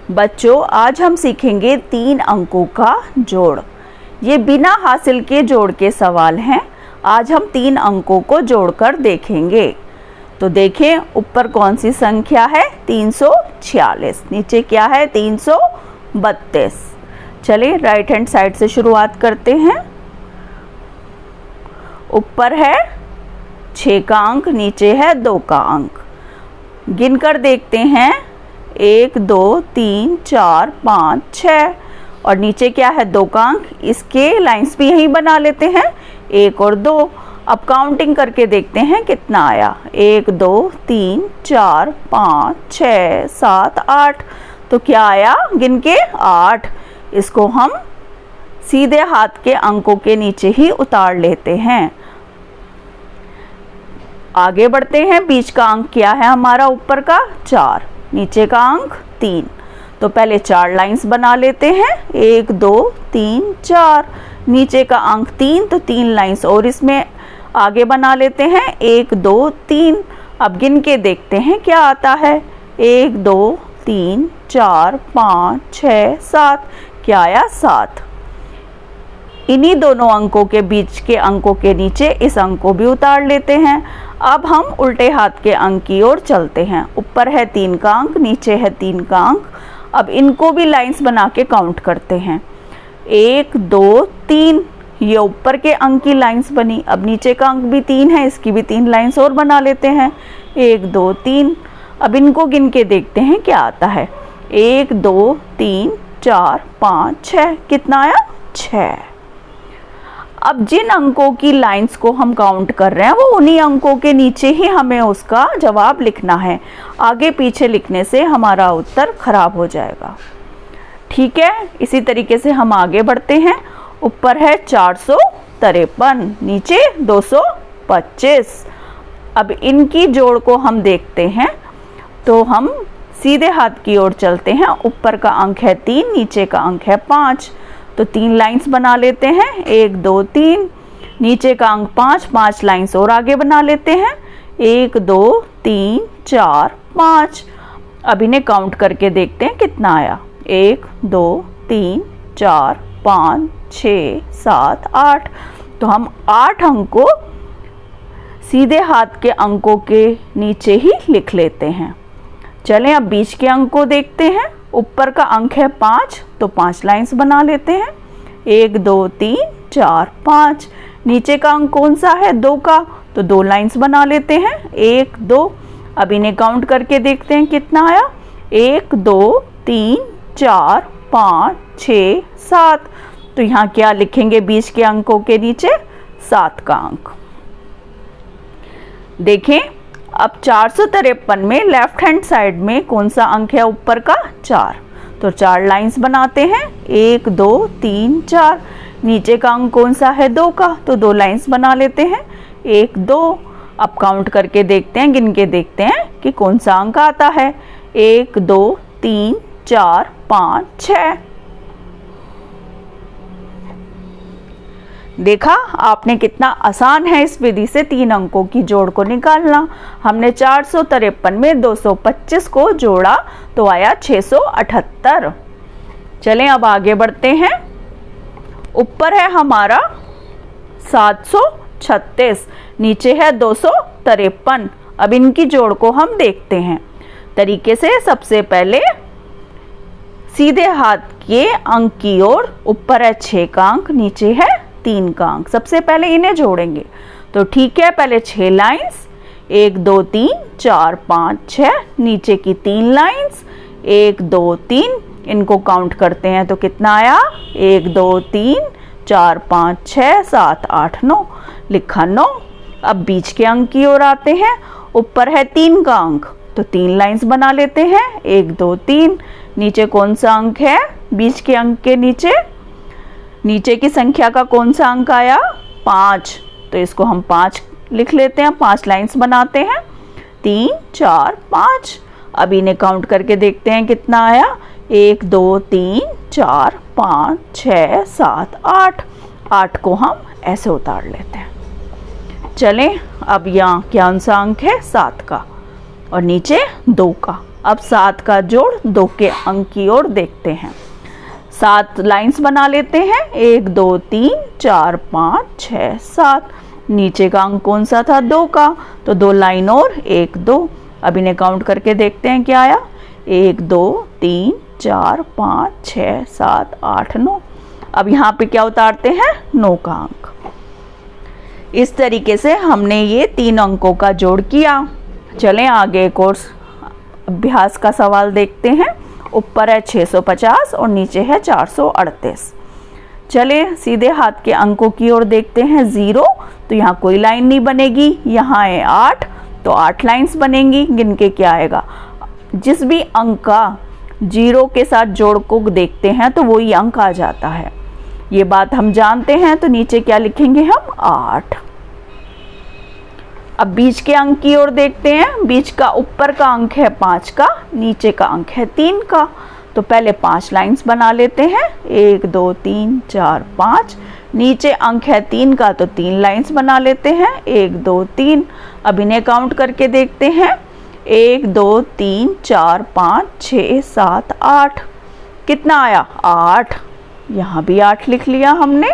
बच्चों, आज हम सीखेंगे 3 अंकों का जोड़। ये बिना हासिल के जोड़ के सवाल हैं। आज हम 3 अंकों को जोड़कर देखेंगे। तो देखें, ऊपर कौन सी संख्या है? 346। नीचे क्या है? 332। चलिए राइट हैंड साइड से शुरुआत करते हैं। ऊपर है 6 का अंक, नीचे है 2 का अंक। गिनकर देखते हैं, 1 2 3 4 5 6 और नीचे क्या है? 2 का अंक। इसके लाइंस भी यहीं बना लेते हैं, 1 और 2। अब काउंटिंग करके देखते हैं कितना आया। 1 2 3 4 5 6 7 8। तो क्या आया? गिन के 8। इसको हम सीधे हाथ के अंकों के नीचे ही उतार लेते हैं। आगे बढ़ते हैं। बीच का अंक क्या है हमारा? ऊपर का 4, नीचे का अंक 3। तो पहले 4 लाइंस बना लेते हैं, 1 2 3 4। नीचे का अंक 3, तो 3 लाइंस और इसमें आगे बना लेते हैं, 1 2 3। अब गिन के देखते हैं क्या आता है। 1 2 3 4 5 6 7। क्या आया? 7। इन्हीं दोनों अंकों के बीच के अंकों के नीचे इस अंक को भी उतार लेते हैं। अब हम उल्टे हाथ के अंक की ओर चलते हैं। ऊपर है 3 का अंक, नीचे है 3 का अंक। अब इनको भी लाइंस बना के काउंट करते हैं। 1 2 3, ये ऊपर के अंक की लाइंस बनी। अब नीचे का अंक भी 3 है, इसकी भी 3 लाइंस और बना लेते हैं, 1 2 3। अब इनको गिन के देखते हैं क्या आता है। 1 2 3 4 5 6। कितना आया? 6। अब जिन अंकों की लाइंस को हम काउंट कर रहे हैं वो उन्हीं अंकों के नीचे ही हमें उसका जवाब लिखना है। आगे पीछे लिखने से हमारा उत्तर खराब हो जाएगा। ठीक है, इसी तरीके से हम आगे बढ़ते हैं। ऊपर है 453, नीचे 225। अब इनकी जोड़ को हम देखते हैं, तो हम सीधे हाथ की ओर चलते हैं। ऊपर का अंक है 3, नीचे का अंक है 5। तो 3 लाइंस बना लेते हैं, 1 2 3। नीचे का अंक 5, 5 लाइंस और आगे बना लेते हैं, 1 2 3 4 5। अब इन्हें काउंट करके देखते हैं कितना आया। 1 2 3 4 5 6 7 8। तो हम 8 अंक को सीधे हाथ के अंकों के नीचे ही लिख लेते हैं। चलें अब बीच के अंक को देखते हैं। ऊपर का अंक है 5, तो 5 लाइंस बना लेते हैं, 1 2 3 4 5। नीचे का अंक कौन सा है? 2 का, तो 2 लाइंस बना लेते हैं, 1 2। अब इन्हें काउंट करके देखते हैं कितना आया। 1 2 3 4 5 6 7। तो यहाँ क्या लिखेंगे बीच के अंकों के नीचे? 7 का अंक। देखें, अब 453 में लेफ्ट हैंड साइड में कौन सा अंक है? ऊपर का 4। तो 4 लाइंस बनाते हैं, 1 2 3 4। नीचे का अंक कौन सा है? 2 का, तो 2 लाइंस बना लेते हैं, 1 2। अब काउंट करके देखते हैं, गिन के देखते हैं कि कौन सा अंक आता है। 1 2 3 4 5 6। देखा आपने, कितना आसान है इस विधि से 3 अंकों की जोड़ को निकालना। हमने 453 में 225 को जोड़ा तो आया 678। चलें अब आगे बढ़ते हैं। ऊपर है हमारा 736, नीचे है 253। अब इनकी जोड़ को हम देखते हैं तरीके से। सबसे पहले सीधे हाथ के अंक की ओर, ऊपर है 6 का अंक, नीचे है 3 का अंक। सबसे पहले इन्हें जोड़ेंगे, तो ठीक है, पहले 6 लाइंस, 1 2 3 4 5 6। नीचे की 3 लाइंस, 1 2 3। इनको काउंट करते हैं तो कितना आया? 1 2 3 4 5 6 7 8 9। लिखा 9। अब बीच के अंक की ओर आते हैं। ऊपर है 3 का अंक, तो 3 लाइंस बना लेते हैं, 1 2 3। नीचे कौन सा अंक है? बीच के अंक के नीचे नीचे की संख्या का कौन सा अंक आया? 5। तो इसको हम 5 लिख लेते हैं, 5 लाइंस बनाते हैं, 3 4 5। अब इन्हें काउंट करके देखते हैं कितना आया। 1 2 3 4 5 6 7 8। 8 को हम ऐसे उतार लेते हैं। चलें अब यहाँ कौन सा अंक है? 7 का, और नीचे 2 का। अब 7 का जोड़ 2 के अंक की ओर देखते हैं। 7 लाइंस बना लेते हैं, 1 2 3 4 5 6 7। नीचे का अंक कौन सा था? 2 का, तो 2 लाइन और 1 2। अब इन्हें काउंट करके देखते हैं क्या आया। 1 2 3 4 5 6 7 8 9। अब यहाँ पे क्या उतारते हैं? 9 का अंक। इस तरीके से हमने ये 3 अंकों का जोड़ किया। चलें आगे एक और अभ्यास का सवाल देखते हैं। ऊपर है 650 और नीचे है 438। चले सीधे हाथ के अंकों की ओर देखते हैं। 0 तो यहाँ कोई लाइन नहीं बनेगी, यहाँ है 8 तो 8 लाइंस बनेंगी। गिन के क्या आएगा? जिस भी अंक का 0 के साथ जोड़ को देखते हैं तो वही अंक आ जाता है, ये बात हम जानते हैं। तो नीचे क्या लिखेंगे हम? 8। अब बीच के अंक की ओर देखते हैं। बीच का ऊपर का अंक है 5 का, नीचे का अंक है 3 का। तो पहले 5 लाइंस बना लेते हैं। 1 2 3 4 5। नीचे अंक है 3 का तो 3 लाइंस बना लेते हैं। 1 2 3। अब इन्हें काउंट करके देखते हैं। 1 2 3 4 5 6 7 8। कितना आया? 8। यहाँ भी 8 लिख लिया हमने।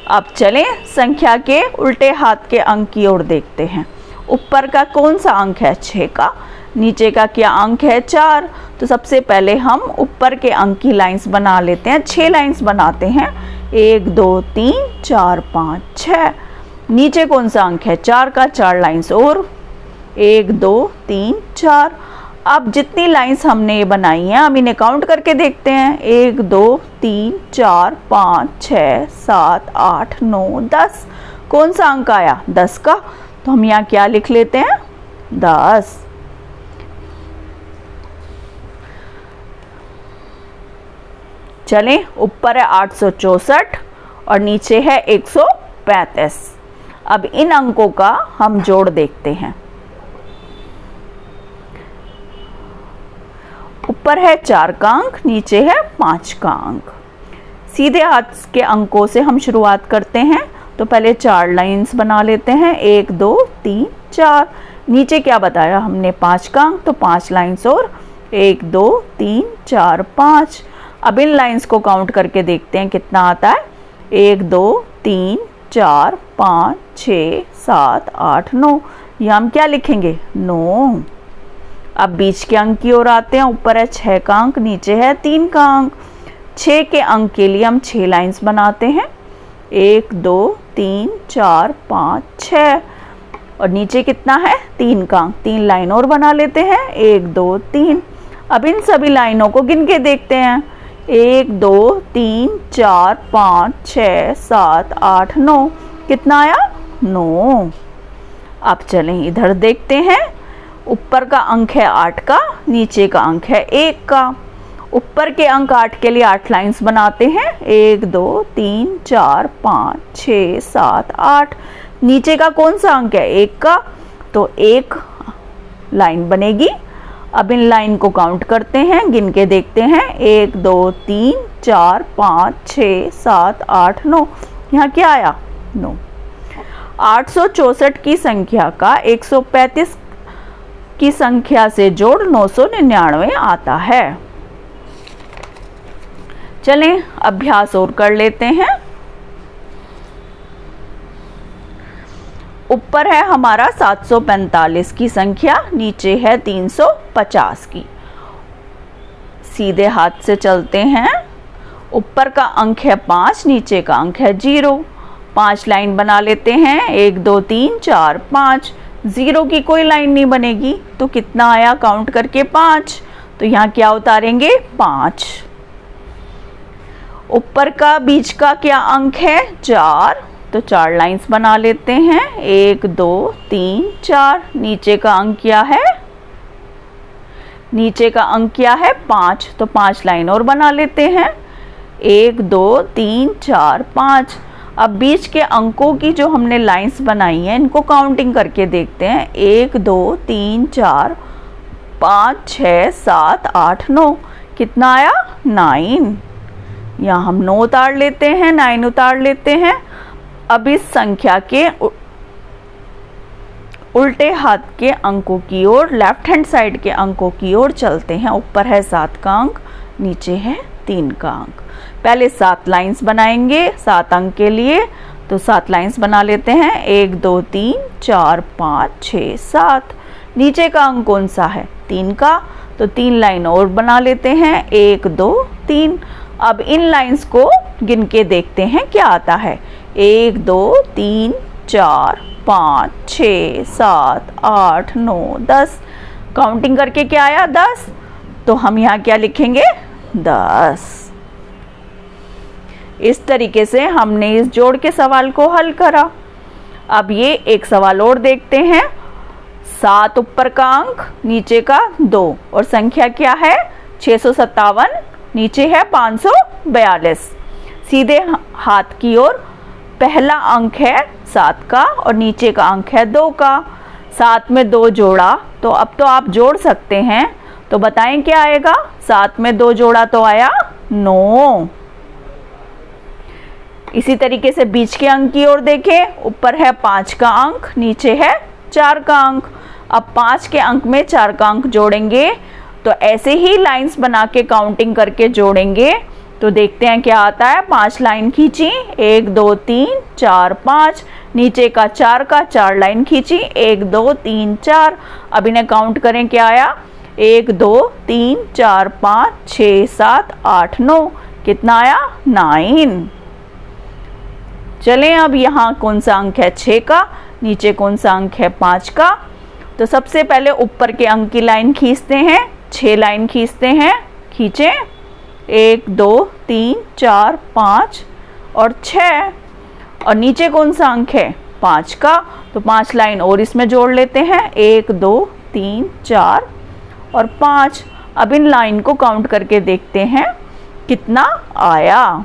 अब चलें संख्या के उल्टे हाथ के अंक की ओर देखते हैं। ऊपर का कौन सा अंक है? 6 का। नीचे का क्या अंक है? 4। तो सबसे पहले हम ऊपर के अंक की लाइंस बना लेते हैं। 6 लाइंस बनाते हैं। 1 2 3 4 5 6। नीचे कौन सा अंक है? 4 का, 4 लाइंस और 1 2 3 4। अब जितनी लाइंस हमने ये बनाई हैं अब इन्हें काउंट करके देखते हैं। 1 2 3 4 5 6 7 8 9 10। कौन सा अंक आया? 10 का। तो हम यहाँ क्या लिख लेते हैं? 10। चलें ऊपर है 864 और नीचे है 135। अब इन अंकों का हम जोड़ देखते हैं। ऊपर है 4 का अंक, नीचे है 5 का अंक। सीधे हाथ के अंकों से हम शुरुआत करते हैं। तो पहले 4 लाइंस बना लेते हैं। 1 2 3 4। नीचे क्या बताया हमने? 5 का अंक, तो 5 लाइंस और 1 2 3 4 5। अब इन लाइंस को काउंट करके देखते हैं कितना आता है। 1 2 3 4 5 6 7 8 9। यहाँ हम क्या लिखेंगे? 9। अब बीच के अंक की ओर आते हैं। ऊपर है 6 का अंक, नीचे है 3 का अंक। 6 के अंक के लिए हम 6 लाइंस बनाते हैं। 1 2 3 4 5 6। और नीचे कितना है? 3 का अंक, 3 लाइन और बना लेते हैं। 1 2 3। अब इन सभी लाइनों को गिन के देखते हैं। 1 2 3 4 5 6 7 8 9। कितना आया? 9। अब चलें इधर देखते हैं। ऊपर का अंक है 8 का, नीचे का अंक है 1 का। ऊपर के अंक 8 के लिए 8 लाइंस बनाते हैं। 1 2 3 4 5 6 7 8। नीचे का कौन सा अंक है? 1 का, तो 1 लाइन बनेगी। अब इन लाइन को काउंट करते हैं, गिन के देखते हैं। 1 2 3 4 5 6 7 8 9। यहाँ क्या आया? 9। 864 की संख्या का 135 की संख्या से जोड़ 999 आता है। चलें अभ्यास और कर लेते हैं। ऊपर है हमारा 745 की संख्या, नीचे है 350 की। सीधे हाथ से चलते हैं। ऊपर का अंक है 5, नीचे का अंक है 0। 5 लाइन बना लेते हैं। 1 2 3 4 5। 0 की कोई लाइन नहीं बनेगी, तो कितना आया? काउंट करके 5। तो यहाँ क्या उतारेंगे? 5। ऊपर का बीच का क्या अंक है? 4, तो 4 लाइंस बना लेते हैं। 1 2 3 4। नीचे का अंक क्या है? नीचे का अंक क्या है? 5, तो 5 लाइन और बना लेते हैं। 1 2 3 4 5। अब बीच के अंकों की जो हमने लाइंस बनाई हैं इनको काउंटिंग करके देखते हैं। 1 2 3 4 5 6 7 8 9। कितना आया? 9। यहाँ हम 9 उतार लेते हैं, 9 उतार लेते हैं। अब इस संख्या के उल्टे हाथ के अंकों की ओर, लेफ्ट हैंड साइड के अंकों की ओर चलते हैं। ऊपर है 7 का अंक, नीचे है 3 का अंक। पहले 7 लाइंस बनाएंगे 7 अंक के लिए, तो 7 लाइंस बना लेते हैं। 1 2 3 4 5 6 7। नीचे का अंक कौन सा है? 3 का, तो 3 लाइन और बना लेते हैं। 1 2 3। अब इन लाइंस को गिन के देखते हैं क्या आता है। 1 2 3 4 5 6 7 8 9 10। काउंटिंग करके क्या आया? 10। तो हम यहाँ क्या लिखेंगे? 10। इस तरीके से हमने इस जोड़ के सवाल को हल करा। अब ये एक सवाल और देखते हैं। 7 ऊपर का अंक, नीचे का 2, और संख्या क्या है? 657, नीचे है 542। सीधे हाथ की ओर पहला अंक है 7 का और नीचे का अंक है 2 का। 7 में 2 जोड़ा, तो अब तो आप जोड़ सकते हैं। तो बताएं क्या आएगा? 7 में 2 जोड़ा तो आया 9। इसी तरीके से बीच के अंक की ओर देखें। ऊपर है 5 का अंक, नीचे है 4 का अंक। अब 5 के अंक में 4 का अंक जोड़ेंगे, तो ऐसे ही लाइंस बना के काउंटिंग करके जोड़ेंगे। तो देखते हैं क्या आता है। 5 लाइन खींची, 1 2 3 4 5। नीचे का 4 का 4 लाइन खींची, 1 2 3 4। अब इन्हें काउंट करें क्या आया। 1 2 3 4 5 6 7 8 9। कितना आया? 9। चलें, अब यहाँ कौन सा अंक है? 6 का, नीचे कौन सा अंक है? 5 का। तो सबसे पहले ऊपर के अंक की लाइन खींचते हैं। 6 लाइन खींचते हैं, खींचें। 1 2 3 4 5 और 6। और नीचे कौन सा अंक है? 5 का, तो 5 लाइन और इसमें जोड़ लेते हैं। 1 2 3 4 और 5। अब इन लाइन को काउंट करके देखते हैं कितना आया।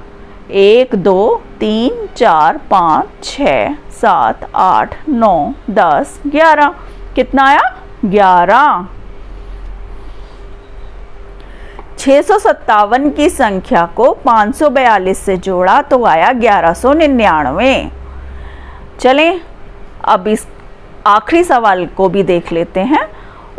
1 2 3 4 5 6 7 8 9 10 11। कितना आया? 11। 657 की संख्या को 542 से जोड़ा तो आया 1199। चलें, अब इस आखिरी सवाल को भी देख लेते हैं।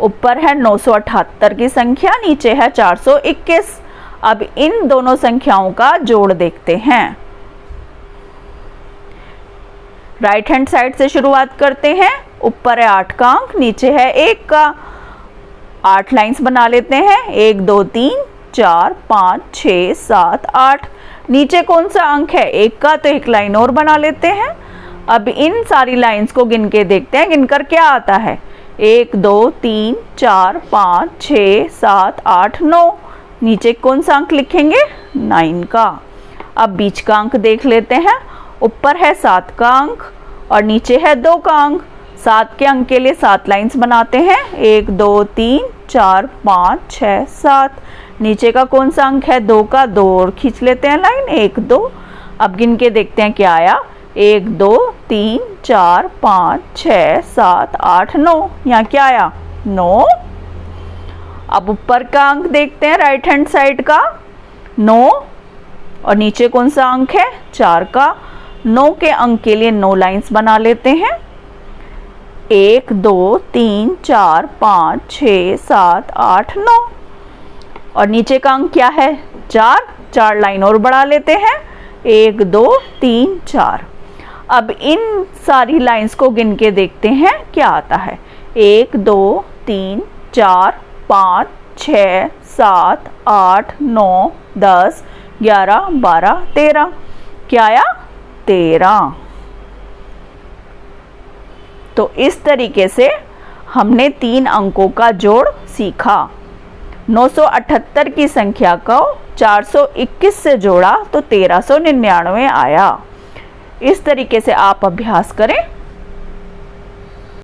ऊपर है 978 की संख्या, नीचे है 421। अब इन दोनों संख्याओं का जोड़ देखते हैं। राइट हैंड साइड से शुरुआत करते हैं। ऊपर है 8 का अंक, नीचे है 1 का। 8 लाइंस बना लेते हैं। 1 2 3 4 5 6 7 8। नीचे कौन सा अंक है? 1 का, तो एक लाइन और बना लेते हैं। अब इन सारी लाइंस को गिन के देखते हैं, गिनकर क्या आता है। 1 2 3 4 5 6 7 8 9। नीचे कौन सा अंक लिखेंगे? 9 का। अब बीच का अंक देख लेते हैं। ऊपर है 7 का अंक और नीचे है 2 का अंक। 7 के अंक के लिए 7 लाइंस बनाते हैं। 1 2 3 4 5 6 7। नीचे का कौन सा अंक है? 2 का, 2 और खींच लेते हैं लाइन। 1 2। अब गिन के देखते हैं क्या आया। 1 2 3 4 5 6 7 8 9। यहाँ क्या आया? 9। अब ऊपर का अंक देखते हैं, राइट हैंड साइड का। 9 और नीचे कौन सा अंक है? 4 का। 9 के अंक के लिए 9 लाइंस बना लेते हैं। 1 2 3 4 5 6 7 8 9। और नीचे का अंक क्या है? 4। 4 लाइन और बढ़ा लेते हैं। 1 2 3 4। अब इन सारी लाइंस को गिन के देखते हैं क्या आता है। 1 2 3 4 5 6 7 8 9 10 11 12 13। क्या आया? 13। तो इस तरीके से हमने 3 अंकों का जोड़ सीखा। 978 की संख्या को 421 से जोड़ा तो 1399 आया। इस तरीके से आप अभ्यास करें।